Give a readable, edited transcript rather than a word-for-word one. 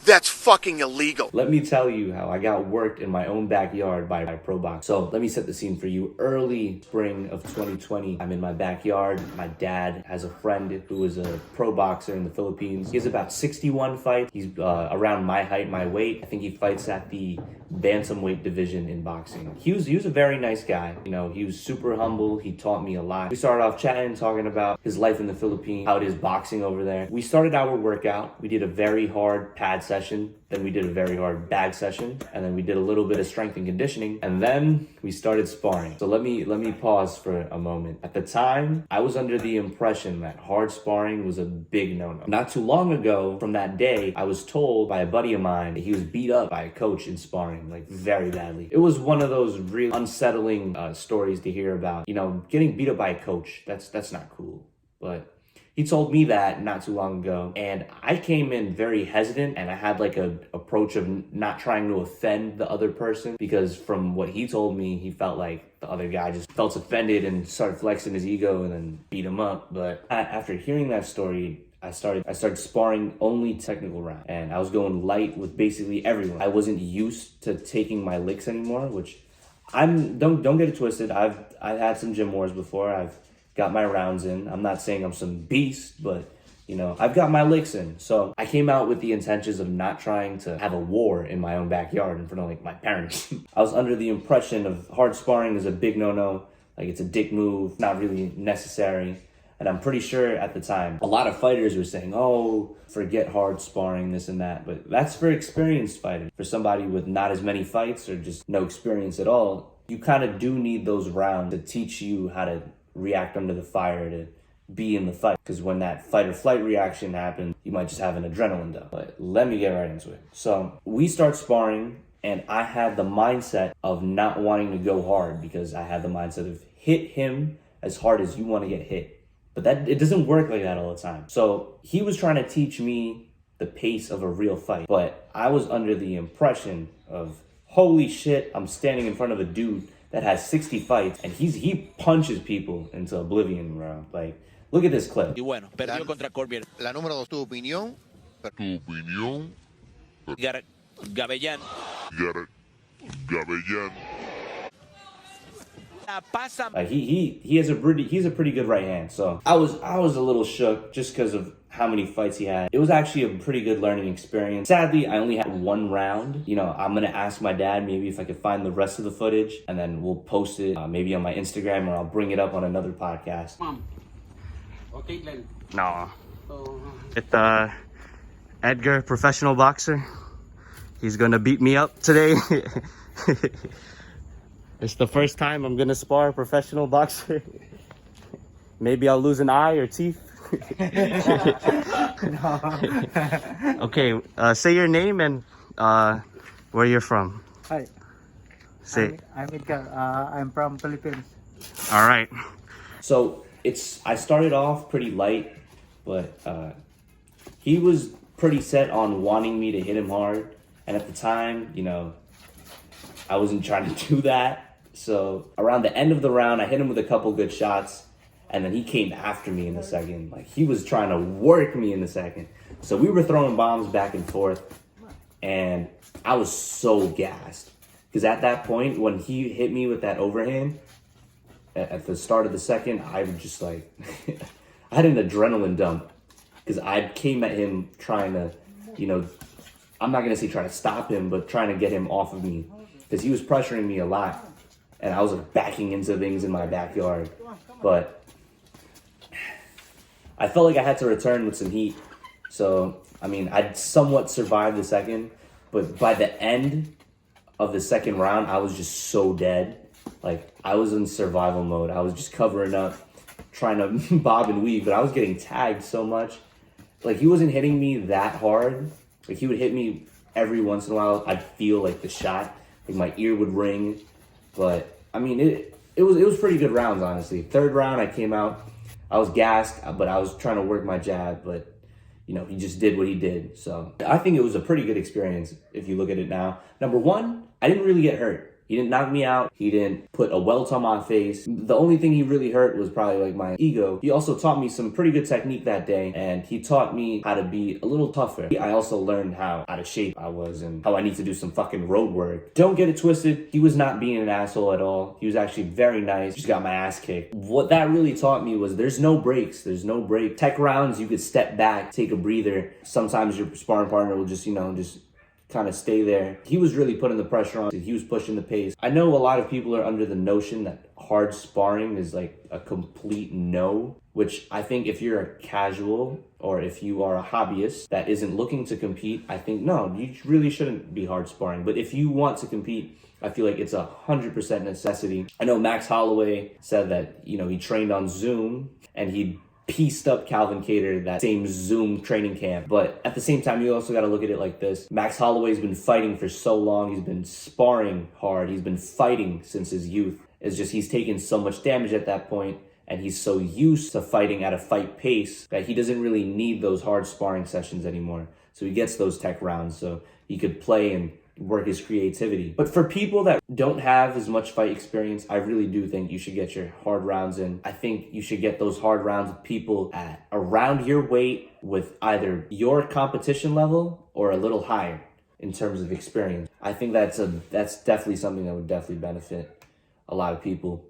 That's fucking illegal. Let me tell you how I got worked in my own backyard by a pro boxer. So let me set the scene for you. Early spring of 2020, I'm in my backyard. My dad has a friend who is a pro boxer in the Philippines. He has about 61 fights. He's around my height, my weight. I think he fights at the bantamweight division in boxing. He was a very nice guy. You know, he was super humble. He taught me a lot. We started off chatting, talking about his life in the Philippines, how it is boxing over there. We started our workout. We did a very hard pad session. Then we did a very hard bag session. And then we did a little bit of strength and conditioning. And then we started sparring. So let me pause for a moment. At the time, I was under the impression that hard sparring was a big no-no. Not too long ago, from that day, I was told by a buddy of mine that he was beat up by a coach in sparring, like very badly. It was one of those really unsettling stories to hear about. You know, getting beat up by a coach, that's not cool. But he told me that not too long ago, and I came in very hesitant, and I had like a approach of not trying to offend the other person, because from what he told me, he felt like the other guy just felt offended and started flexing his ego and then beat him up. But after hearing that story, I started sparring only technical round, and I was going light with basically everyone. I wasn't used to taking my licks anymore, which don't get it twisted. I've had some gym wars before. I've got my rounds in. I'm not saying I'm some beast, but you know, I've got my licks in. So I came out with the intentions of not trying to have a war in my own backyard in front of like my parents. I was under the impression of hard sparring is a big no-no, like it's a dick move, not really necessary. And I'm pretty sure at the time, a lot of fighters were saying, oh, forget hard sparring, this and that. But that's for experienced fighters. For somebody with not as many fights or just no experience at all, you kind of do need those rounds to teach you how to react under the fire, to be in the fight. Because when that fight or flight reaction happens, you might just have an adrenaline dump. But let me get right into it. So we start sparring, and I had the mindset of not wanting to go hard, because I had the mindset of hit him as hard as you want to get hit. But that it doesn't work like that all the time. So he was trying to teach me the pace of a real fight, but I was under the impression of, holy shit, I'm standing in front of a dude that has 60 fights, and he punches people into oblivion, bro. Like, look at this clip. Y bueno, perdió contra Cormier. La número 2, tu opinión. Tu opinión. Gabellán. Gabellán. Pasa. He's a pretty good right hand. So I was a little shook just because of how many fights he had. It was actually a pretty good learning experience. Sadly, I only had one round. You know, I'm gonna ask my dad maybe if I could find the rest of the footage, and then we'll post it maybe on my Instagram, or I'll bring it up on another podcast. Mom. Okay, Glenn. No. So, It's Edgar, professional boxer. He's gonna beat me up today. It's the first time I'm gonna spar a professional boxer. Maybe I'll lose an eye or teeth. Okay, say your name and where you're from. hi. Say. I'm Edgar. I'm from Philippines. All right. So I started off pretty light, but he was pretty set on wanting me to hit him hard. And at the time, you know, I wasn't trying to do that. So around the end of the round, I hit him with a couple good shots, and then he came after me in the second. Like, he was trying to work me in the second. So we were throwing bombs back and forth, and I was so gassed. Because at that point, when he hit me with that overhand, at the start of the second, I was just like, I had an adrenaline dump. Because I came at him trying to, you know, I'm not going to say trying to stop him, but trying to get him off of me. Because he was pressuring me a lot. And I was like backing into things in my backyard. But I felt like I had to return with some heat. So, I mean, I'd somewhat survived the second. But by the end of the second round, I was just so dead. Like, I was in survival mode. I was just covering up, trying to bob and weave. But I was getting tagged so much. Like, he wasn't hitting me that hard. Like, he would hit me every once in a while. I'd feel like the shot. Like, my ear would ring. But, I mean, it was pretty good rounds, honestly. Third round, I came out. I was gassed, but I was trying to work my jab. But, you know, he just did what he did. So, I think it was a pretty good experience if you look at it now. Number one, I didn't really get hurt. He didn't knock me out. He didn't put a welt on my face. The only thing he really hurt was probably like my ego. He also taught me some pretty good technique that day, and he taught me how to be a little tougher. I also learned how out of shape I was and how I need to do some fucking road work. Don't get it twisted. He was not being an asshole at all. He was actually very nice. Just got my ass kicked. What that really taught me was there's no breaks. There's no break. Tech rounds, you could step back, take a breather. Sometimes your sparring partner will just, just kind of stay there. He was really putting the pressure on. He was pushing the pace. I know a lot of people are under the notion that hard sparring is like a complete no, which I think if you're a casual or if you are a hobbyist that isn't looking to compete, I think no, you really shouldn't be hard sparring. But if you want to compete, I feel like it's 100% necessity. I know Max Holloway said that, he trained on Zoom and he pieced up Calvin Kattar that same Zoom training camp. But at the same time, you also got to look at it like this. Max Holloway's been fighting for so long. He's been sparring hard. He's been fighting since his youth. It's just he's taken so much damage at that point, and he's so used to fighting at a fight pace that he doesn't really need those hard sparring sessions anymore. So he gets those tech rounds so he could play and work his creativity. But for people that don't have as much fight experience, I really do think you should get your hard rounds in. I think you should get those hard rounds with people at around your weight with either your competition level or a little higher in terms of experience. I think that's definitely something that would definitely benefit a lot of people.